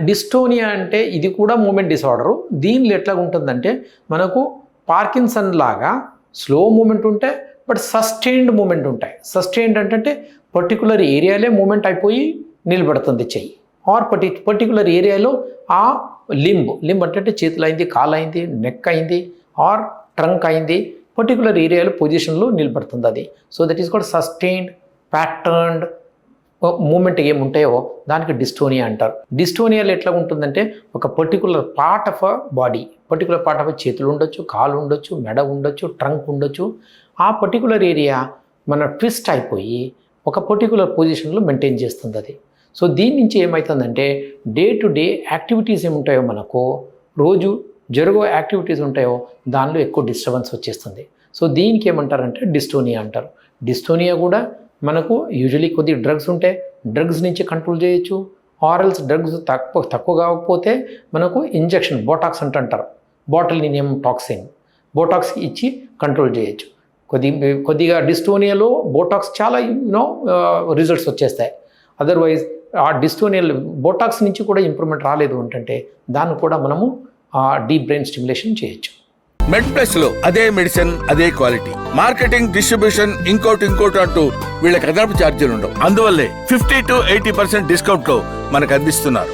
Dystonia అంటే ఇది కూడా మూమెంట్ డిసార్డరు. దీనిలో ఎట్లా ఉంటుందంటే మనకు పార్కిన్సన్ లాగా స్లో మూమెంట్ ఉంటాయి, బట్ సస్టైన్డ్ మూమెంట్ ఉంటాయి. సస్టైన్డ్ అంటే పర్టికులర్ ఏరియాలే మూమెంట్ అయిపోయి నిలబడుతుంది చెయ్యి, ఆర్ పర్టికులర్ ఏరియాలో ఆ లింబ్ అంటే చేతులు అయింది, కాలు అయింది, నెక్ అయింది, ఆర్ ట్రంక్ అయింది, పర్టికులర్ ఏరియాలో పొజిషన్లో నిలబడుతుంది అది. So that is called sustained patterned movement ఏముంటాయో దానికి డిస్టోనియా అంటారు. డిస్టోనియాలో ఎట్లా ఉంటుందంటే ఒక particular part of a body, particular part of చేతులు ఉండొచ్చు, కాలు ఉండొచ్చు, మెడ ఉండొచ్చు, ట్రంక్ ఉండొచ్చు, ఆ పర్టికులర్ ఏరియా మన ట్విస్ట్ అయిపోయి ఒక పర్టికులర్ పొజిషన్లో మెయింటైన్ చేస్తుంది అది. సో దీని నుంచి ఏమవుతుందంటే డే టు డే యాక్టివిటీస్ ఏముంటాయో మనకు రోజు జరుగు యాక్టివిటీస్ ఉంటాయో దానిలో ఎక్కువ డిస్టర్బెన్స్ వచ్చేస్తుంది. సో దీనికి ఏమంటారంటే డిస్టోనియా అంటారు. డిస్టోనియా కూడా మనకు యూజువలీ కొద్ది డ్రగ్స్ ఉంటే డ్రగ్స్ నుంచి కంట్రోల్ చేయొచ్చు, ఆరల్స్ డ్రగ్స్ తక్కువ కాకపోతే మనకు ఇంజెక్షన్ బోటాక్స్ అంటారు, బాటిలినియం టాక్సిన్, బోటాక్స్ ఇచ్చి కంట్రోల్ చేయొచ్చు. కొద్దిగా డిస్టోనియాలో బోటాక్స్ చాలా రిజల్ట్స్ వచ్చేస్తాయి. అదర్వైజ్ ఆ డిస్టోనియల్ బోటాక్స్ నుంచి కూడా ఇంప్రూవ్మెంట్ రాలేదు అంటే దాన్ని కూడా మనము డీప్ బ్రెయిన్ స్టిమ్యులేషన్ చేయొచ్చు. మెడ్ ప్లస్ లో అదే మెడిసిన్ అదే క్వాలిటీ, మార్కెటింగ్ డిస్ట్రిబ్యూషన్ ఇంకోటి అంటూ వీళ్ళకి అదనపు ఛార్జీలు ఉండవు. అందువల్లే 50 to 80% డిస్కౌంట్ లో మనకు అందిస్తున్నారు.